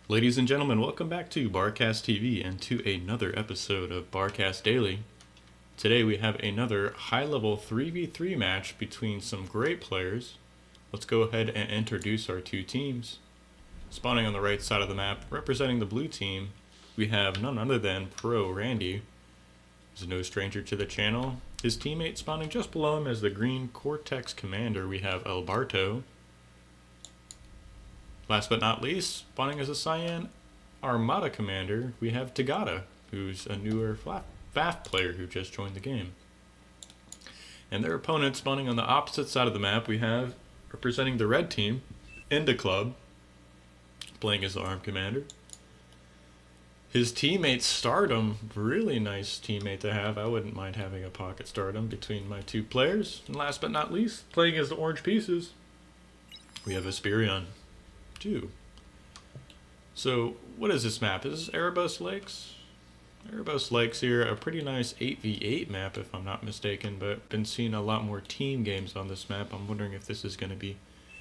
Ladies and gentlemen, welcome back to Barcast TV and to another episode of Barcast Daily. Today we have another high-level 3v3 match between some great players. Let's go ahead and introduce our two teams. Spawning on the right side of the map, representing the blue team, we have none other than Pro Randy. He's no stranger to the channel. His teammate spawning just below him as the green Cortex Commander, we have Alberto. Last but not least, spawning as a Cyan Armada Commander, we have Tagada, who's a newer FAF player who just joined the game. And their opponent spawning on the opposite side of the map, we have, representing the red team, IndaClub, playing as the Arm Commander. His teammate Stardom, really nice teammate to have. I wouldn't mind having a pocket Stardom between my two players. And last but not least, playing as the Orange Pieces, we have Esperion. So what is this map? Is this Erebos Lakes? Erebos Lakes here, a pretty nice 8v8 map if I'm not mistaken, but been seeing a lot more team games on this map. I'm wondering if this is going to be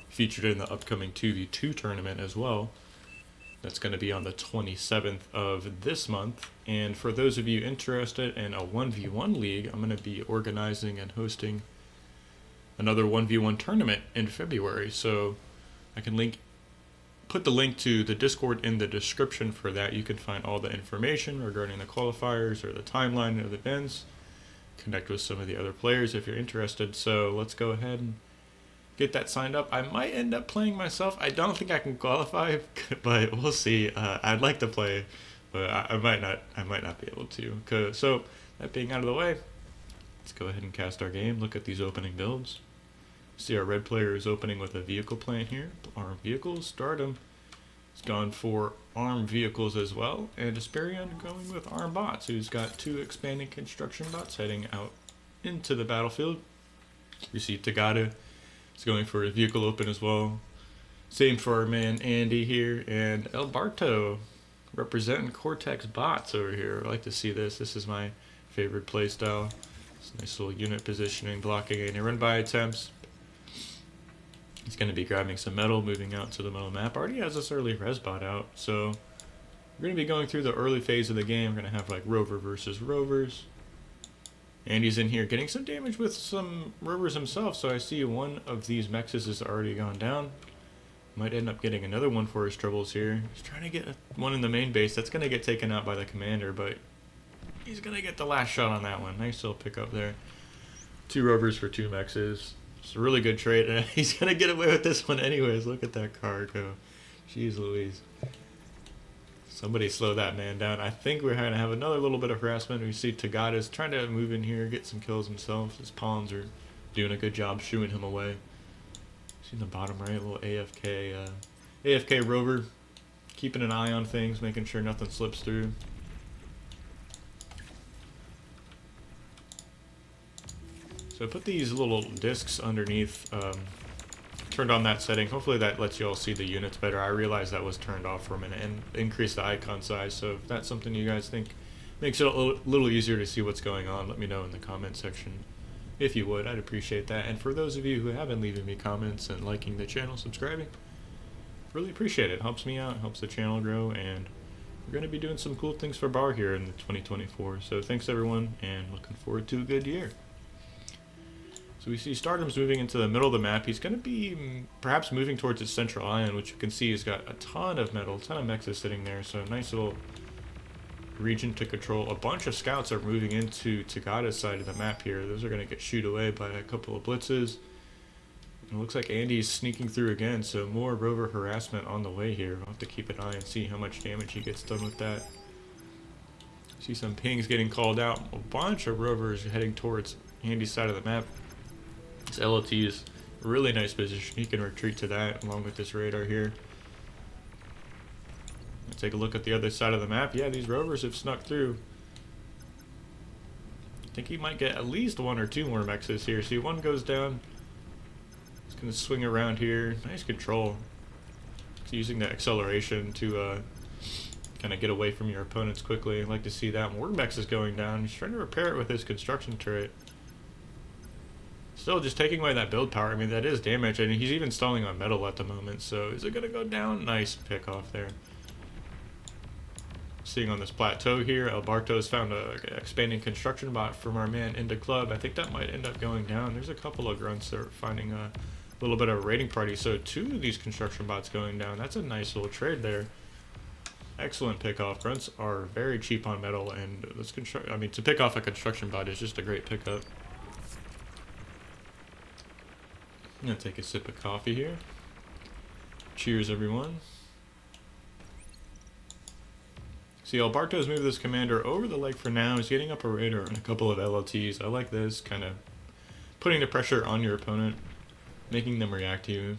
featured in the upcoming 2v2 tournament as well. That's going to be on the 27th of this month. And for those of you interested in a 1v1 league, I'm going to be organizing and hosting another 1v1 tournament in February. So I can put the link to the Discord in the description for that. You can find all the information regarding the qualifiers or the timeline of the events. Connect with some of the other players if you're interested. So let's go ahead and get that signed up. I might end up playing myself. I don't think I can qualify, but we'll see. I'd like to play, but I might not. I might not be able to. So that being out of the way, let's go ahead and cast our game. Look at these opening builds. See our red player is opening with a vehicle plant here. Armed vehicles. Stardom has gone for armed vehicles as well. And Esperion going with armed bots, who's got two expanding construction bots heading out into the battlefield. You see Tagada is going for a vehicle open as well. Same for our man Andy here. And Alberto representing Cortex bots over here. I like to see this. This is my favorite playstyle. It's nice little unit positioning, blocking any run-by attempts. He's going to be grabbing some metal, moving out to the middle map. Already has this early res bot out, so we're going to be going through the early phase of the game. We're going to have like rover versus rovers. Andy's in here getting some damage with some rovers himself, so I see one of these mexes has already gone down. Might end up getting another one for his troubles here. He's trying to get one in the main base. That's going to get taken out by the commander, but he's going to get the last shot on that one. Nice little pickup there. 2 rovers for 2 mexes. It's a really good trade, and he's going to get away with this one anyways. Look at that car go. Jeez Louise. Somebody slow that man down. I think we're going to have another little bit of harassment. We see Tagada's trying to move in here, get some kills himself. His pawns are doing a good job shooing him away. See in the bottom right, a little AFK rover. Keeping an eye on things, making sure nothing slips through. So I put these little discs underneath, turned on that setting. Hopefully that lets you all see the units better. I realized that was turned off for a minute, and increase the icon size. So if that's something you guys think makes it a little easier to see what's going on, let me know in the comment section. If you would, I'd appreciate that. And for those of you who have been leaving me comments and liking the channel, subscribing, really appreciate it. Helps me out, helps the channel grow, and we're going to be doing some cool things for Bar here in 2024. So thanks everyone, and looking forward to a good year. So we see Stardom's moving into the middle of the map. He's going to be perhaps moving towards his central island, which you can see has got a ton of metal, a ton of mexes sitting there. So nice little region to control. A bunch of scouts are moving into Tagada's side of the map here. Those are going to get shooed away by a couple of blitzes. And it looks like Andy's sneaking through again, so more rover harassment on the way here. I'll have to keep an eye and see how much damage he gets done with that. See some pings getting called out. A bunch of rovers heading towards Andy's side of the map. This LOT is a really nice position. He can retreat to that along with this radar here. Let's take a look at the other side of the map. Yeah, these rovers have snuck through. I think he might get at least 1 or 2 more mexes here. See, one goes down. He's going to swing around here. Nice control. He's using the acceleration to kind of get away from your opponents quickly. I'd like to see that. More mex is going down. He's trying to repair it with his construction turret. Still just taking away that build power. I mean, that is damage, and he's even stalling on metal at the moment. So is it going to go down? Nice pick off there. seeing on this plateau here. El Barto's found a expanding construction bot from our man IndaClub. I think that might end up going down. There's a couple of grunts that are finding a little bit of a raiding party. So 2 of these construction bots going down. That's a nice little trade there. Excellent pick off. Grunts are very cheap on metal, and this to pick off a construction bot is just a great pickup. I'm gonna take a sip of coffee here. Cheers, everyone. See, Alberto's moved this commander over the lake for now. He's getting up a raider and a couple of LLTs. I like this, kind of putting the pressure on your opponent, making them react to you.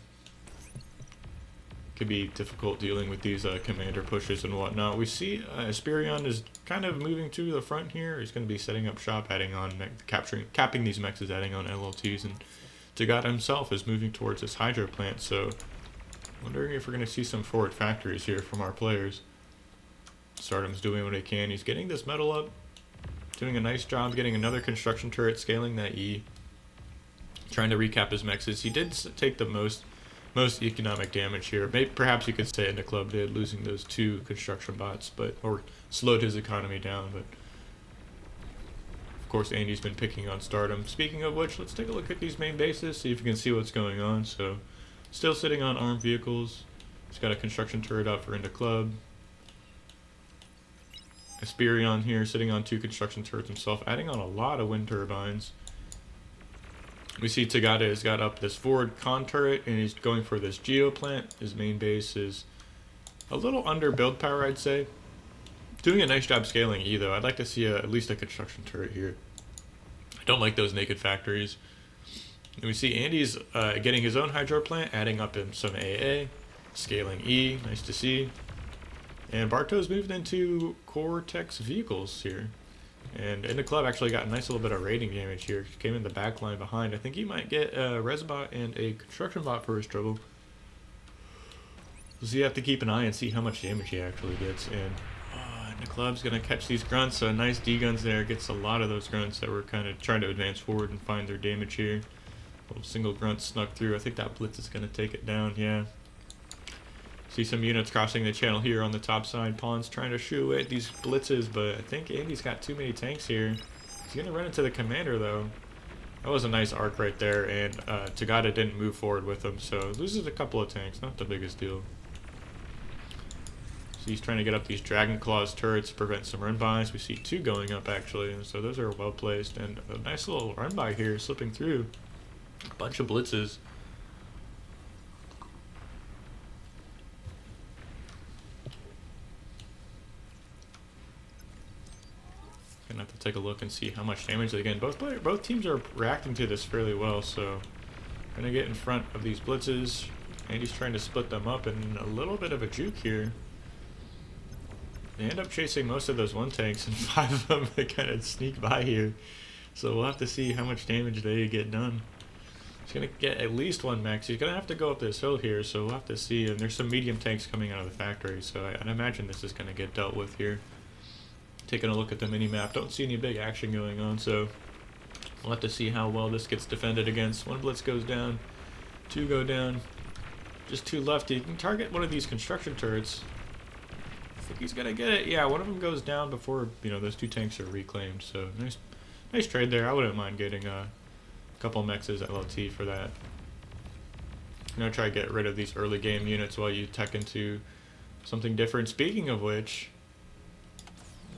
Could be difficult dealing with these commander pushes and whatnot. We see Esperion is kind of moving to the front here. He's going to be setting up shop, adding on, capping these mechs, adding on LLTs, and Tagata himself is moving towards this hydro plant. So, wondering if we're going to see some forward factories here from our players. Stardom's doing what he can. He's getting this metal up, doing a nice job getting another construction turret, scaling that E, trying to recap his mexes. He did take the most economic damage here. Maybe, perhaps you could say IndaClub did, losing those 2 construction bots, or slowed his economy down. But of course, Andy's been picking on Stardom. Speaking of which, let's take a look at these main bases, see if we can see what's going on. So, still sitting on armed vehicles. He's got a construction turret out for IndaClub. Esperion here, sitting on 2 construction turrets himself, adding on a lot of wind turbines. We see Tagata has got up this forward con turret, and he's going for this geo plant. His main base is a little under build power, I'd say. Doing a nice job scaling E, though. I'd like to see at least a construction turret here. I don't like those naked factories. And we see Andy's getting his own hydro plant, adding up in some AA, scaling E, nice to see. And Barto's moved into Cortex vehicles here. And IndaClub actually got a nice little bit of raiding damage here. Came in the back line behind. I think he might get a res bot and a construction bot for his trouble. So you have to keep an eye and see how much damage he actually gets. And IndaClub's going to catch these grunts. So a nice D-guns there. Gets a lot of those grunts that were kind of trying to advance forward and find their damage here. Little single grunt snuck through. I think that blitz is going to take it down. Yeah. See some units crossing the channel here on the top side. Pawn's trying to shoo away these blitzes, but I think Andy's got too many tanks here. He's going to run into the commander, though. That was a nice arc right there, and Tagata didn't move forward with him, so loses a couple of tanks. Not the biggest deal. So he's trying to get up these Dragon Claws turrets to prevent some run-bys. We see 2 going up, actually, so those are well placed. And a nice little run-by here, slipping through. A bunch of blitzes. Gonna have to take a look and see how much damage they get. Both teams are reacting to this fairly well, so gonna get in front of these blitzes. Andy's trying to split them up, and a little bit of a juke here. They end up chasing most of those 1 tanks, and 5 of them they kind of sneak by here. So we'll have to see how much damage they get done. He's gonna get at least 1 max. He's gonna have to go up this hill here, so we'll have to see. And there's some medium tanks coming out of the factory, so I'd imagine this is gonna get dealt with here. Taking a look at the mini-map, don't see any big action going on, so we'll have to see how well this gets defended against. 1 blitz goes down, 2 go down, just 2 left. You can target one of these construction turrets. I think he's gonna get it. Yeah, one of them goes down before those 2 tanks are reclaimed. So nice trade there. I wouldn't mind getting a couple mexes LLT for that. I'm gonna try to get rid of these early game units while you tech into something different. Speaking of which,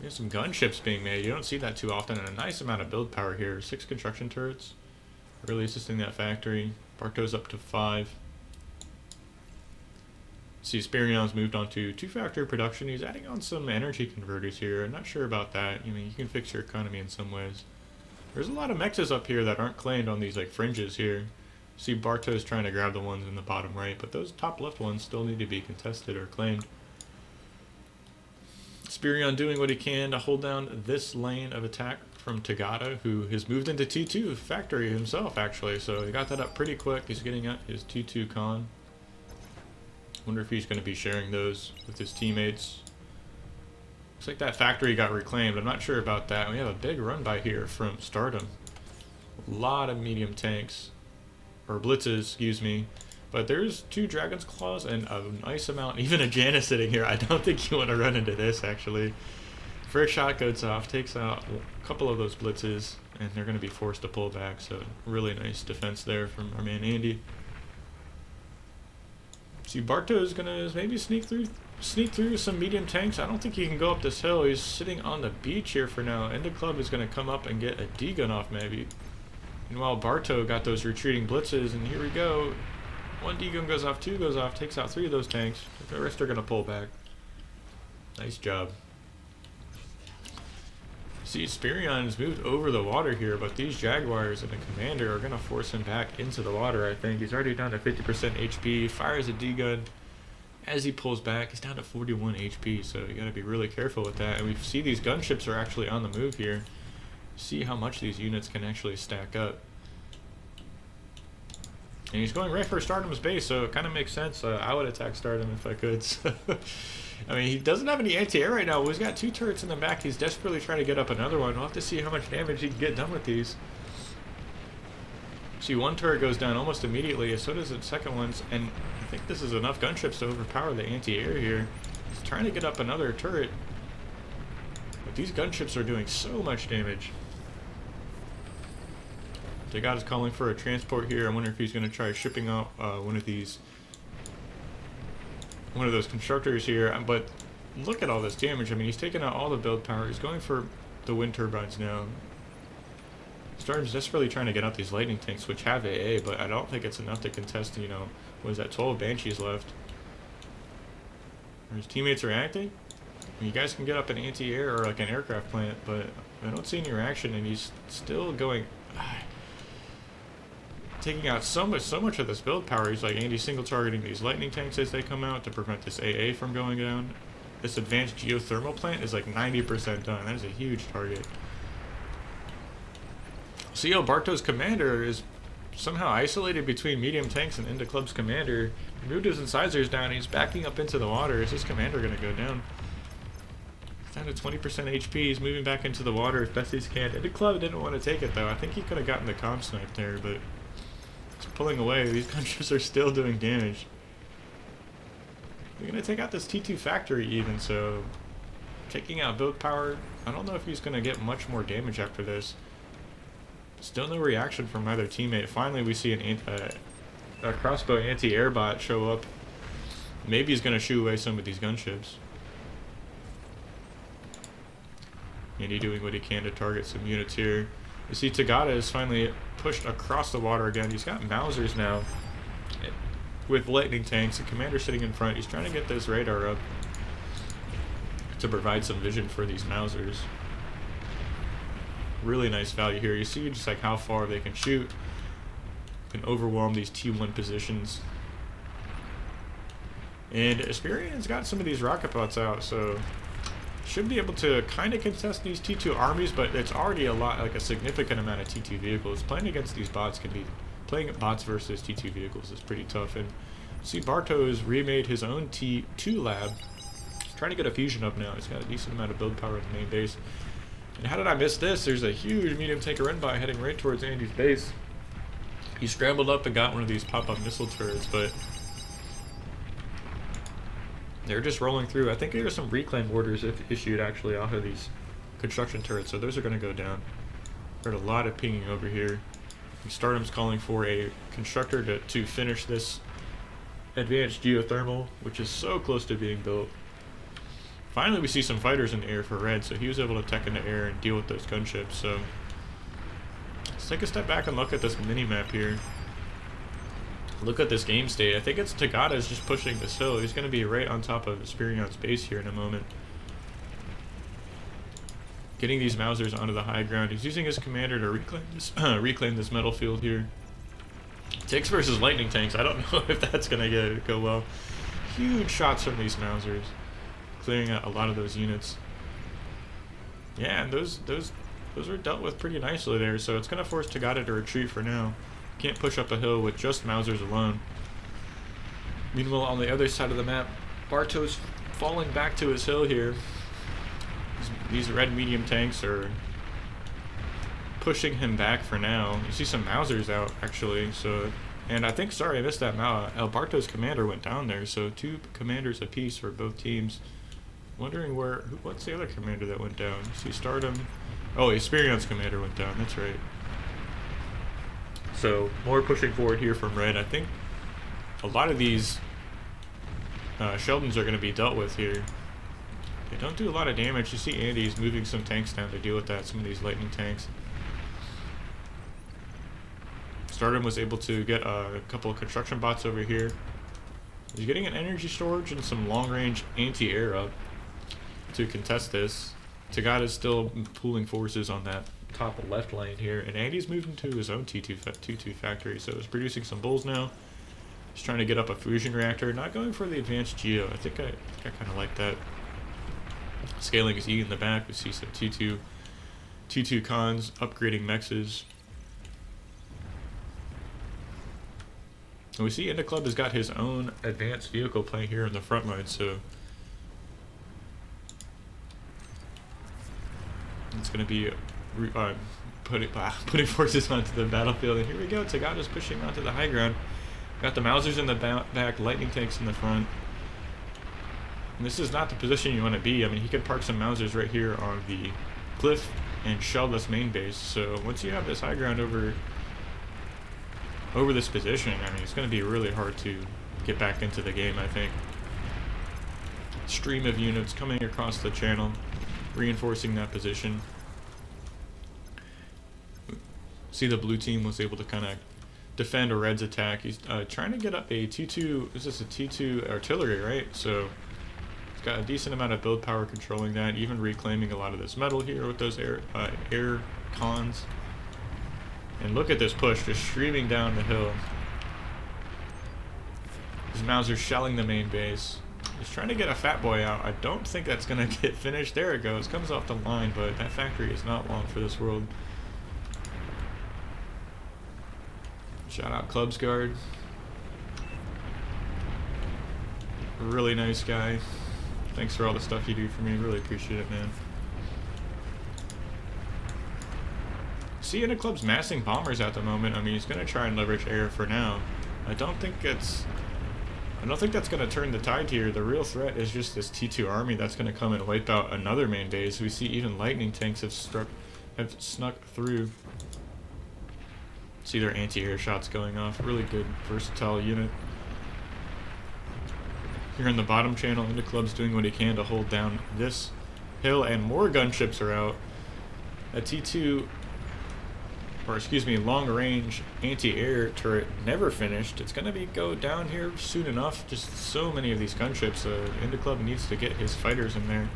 there's some gunships being made. You don't see that too often, and a nice amount of build power here. 6 construction turrets, really assisting that factory. Barto's up to 5. See, Sperion's moved on to 2-factor production. He's adding on some energy converters here. I'm not sure about that. You can fix your economy in some ways. There's a lot of mexes up here that aren't claimed on these fringes here. See, Barto's trying to grab the ones in the bottom right, but those top left ones still need to be contested or claimed. Spirion doing what he can to hold down this lane of attack from Tagata, who has moved into T2 factory himself, actually. So he got that up pretty quick. He's getting at his T2 con. Wonder if he's going to be sharing those with his teammates. Looks like that factory got reclaimed. I'm not sure about that. We have a big run by here from Stardom. A lot of medium tanks, or blitzes, excuse me. But there's 2 Dragon's Claws and a nice amount, even a Janus sitting here. I don't think you want to run into this, actually. First shot goes off, takes out a couple of those blitzes, and they're going to be forced to pull back. So really nice defense there from our man Andy. See, Barto's going to maybe sneak through some medium tanks. I don't think he can go up this hill. He's sitting on the beach here for now. IndaClub is going to come up and get a D-gun off maybe. Meanwhile, Barto got those retreating blitzes, and here we go. 1 D-gun goes off, 2 goes off, takes out 3 of those tanks. The rest are going to pull back. Nice job. See, Spirion's moved over the water here, but these Jaguars and the Commander are going to force him back into the water, I think. He's already down to 50% HP, fires a D-gun. As he pulls back, he's down to 41 HP, so you got to be really careful with that. And we see these gunships are actually on the move here. See how much these units can actually stack up. And he's going right for Stardom's base, so it kind of makes sense. I would attack Stardom if I could. So I mean, he doesn't have any anti-air right now. Well, he's got 2 turrets in the back. He's desperately trying to get up another one. We'll have to see how much damage he can get done with these. See, 1 turret goes down almost immediately, so does the second one's. And I think this is enough gunships to overpower the anti-air here. He's trying to get up another turret. But these gunships are doing so much damage. Tagada is calling for a transport here. I wonder if he's going to try shipping out one of those constructors here. But look at all this damage. I mean, he's taking out all the build power. He's going for the wind turbines now. Stardom's desperately trying to get out these lightning tanks, which have AA, but I don't think it's enough to contest, you know, what is that, 12 Banshees left. His teammates are acting. You guys can get up an anti-air or like an aircraft plant, but I don't see any reaction, and he's still going... taking out so much of this build power. He's like Andy single targeting these lightning tanks as they come out to prevent this AA from going down. This advanced geothermal plant is like 90% done. That is a huge target. CO Barto's commander is somehow isolated between medium tanks and IndaClub's commander. He moved his incisors down. He's backing up into the water. Is his commander going to go down? He's down to 20% HP. He's moving back into the water as best he can. IndaClub didn't want to take it though. I think he could have gotten the comm snipe there, but he's pulling away. These gunships are still doing damage. They're going to take out this T2 factory even, so taking out build power. I don't know if he's going to get much more damage after this. Still no reaction from either teammate. Finally, we see a crossbow anti-air bot show up. Maybe he's going to shoo away some of these gunships. Andy doing what he can to target some units here. You see Tagada is finally pushed across the water again. He's got Mausers now with lightning tanks. The commander sitting in front. He's trying to get this radar up to provide some vision for these Mausers. Really nice value here. You see just like how far they can shoot. Can overwhelm these T1 positions. And Asperion's got some of these rocket bots out, so should be able to kind of contest these T2 armies, but it's already a lot, like a significant amount of T2 vehicles. Playing against these bots can be, playing bots versus T2 vehicles is pretty tough. And see, Barto has remade his own T2 lab. He's trying to get a fusion up now. He's got a decent amount of build power at the main base. And how did I miss this? There's a huge medium tanker run by heading right towards Andy's base. He scrambled up and got one of these pop-up missile turrets, but they're just rolling through. I think there's some reclaim orders issued actually off of these construction turrets, so those are going to go down. Heard a lot of pinging over here. Stardom's calling for a constructor to finish this advanced geothermal, which is so close to being built. Finally, we see some fighters in the air for red, so he was able to tech into air and deal with those gunships. So let's take a step back and look at this mini-map here. Look at this game state. I think it's Tagada's just pushing this hill. He's going to be right on top of Asperion's base here in a moment. Getting these Mausers onto the high ground. He's using his commander to reclaim this metal field here. Tanks versus lightning tanks. I don't know if that's going to go well. Huge shots from these Mausers, clearing out a lot of those units. Yeah, and those were dealt with pretty nicely there, so it's going to force Tagada to retreat for now. Can't push up a hill with just Mausers alone. Meanwhile, on the other side of the map, Barto's falling back to his hill here. These red medium tanks are pushing him back for now. You see some Mausers out, actually, so And I think, sorry, I missed that. Alberto's commander went down there, so 2 commanders apiece for both teams. Wondering what's the other commander that went down? See Stardom. Oh, Esperion's commander went down, that's right. So, more pushing forward here from red. I think a lot of these Sheldons are going to be dealt with here. They don't do a lot of damage. You see Andy's moving some tanks down to deal with that, some of these lightning tanks. Stardom was able to get a couple of construction bots over here. He's getting an energy storage and some long-range anti-air up to contest this. Tagada is still pooling forces on that top left lane here, and Andy's moved into his own T2 factory, so he's producing some bulls now. He's trying to get up a fusion reactor, not going for the advanced geo. I think I kind of like that. Scaling his E in the back. We see some T2 cons upgrading mexes. And we see IndaClub has got his own advanced vehicle playing here in the front line, so it's going to be putting forces onto the battlefield. And here we go, Tagada's pushing onto the high ground. Got the Mausers in the back, lightning tanks in the front. And this is not the position you want to be. I mean, he could park some Mausers right here on the cliff and shell this main base. So once you have this high ground over this position, I mean, it's going to be really hard to get back into the game, I think. Stream of units coming across the channel, reinforcing that position. See, the blue team was able to kind of defend a red's attack. He's trying to get up a T2, is this a T2 artillery, right? So it's got a decent amount of build power controlling that, even reclaiming a lot of this metal here with those air cons. And look at this push, just streaming down the hill. His Mauser's shelling the main base. He's trying to get a fat boy out. I don't think that's going to get finished. There it goes. Comes off the line, but that factory is not long for this world. Shout out Clubs Guard. Really nice guy. Thanks for all the stuff you do for me. Really appreciate it, man. See, IndaClub's massing bombers at the moment. I mean, he's going to try and leverage air for now. I don't think that's going to turn the tide here. The real threat is just this T2 army that's going to come and wipe out another main base. We see even lightning tanks have snuck through. See their anti-air shots going off. Really good, versatile unit. Here in the bottom channel, IndaClub's doing what he can to hold down this hill, and more gunships are out. A T2, or excuse me, long-range anti-air turret never finished. It's going to go down here soon enough. Just so many of these gunships. IndaClub needs to get his fighters in there.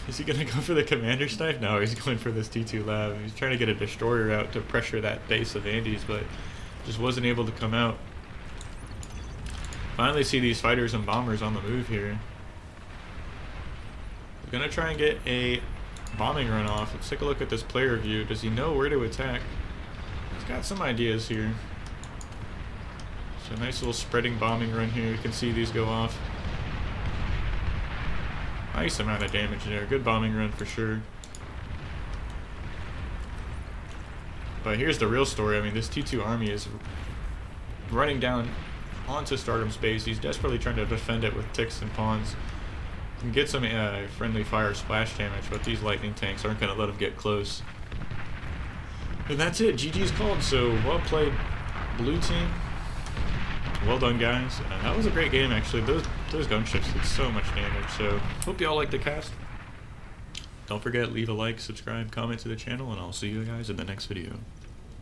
Is he going to go for the commander snipe? No, he's going for this T2 lab. He's trying to get a destroyer out to pressure that base of Andy's, but just wasn't able to come out. Finally see these fighters and bombers on the move here. We're going to try and get a bombing run off. Let's take a look at this player view. Does he know where to attack? He's got some ideas here. So a nice little spreading bombing run here. You can see these go off. Nice amount of damage there. Good bombing run for sure. But here's the real story. I mean, this T2 army is running down onto Stardom's base. He's desperately trying to defend it with ticks and pawns. Can get some friendly fire splash damage, but these lightning tanks aren't going to let him get close. And that's it. GG's called. So well played, blue team. Well done, guys. That was a great game, actually. Those gunships did so much damage. So hope you all liked the cast. Don't forget, leave a like, subscribe, comment to the channel, and I'll see you guys in the next video.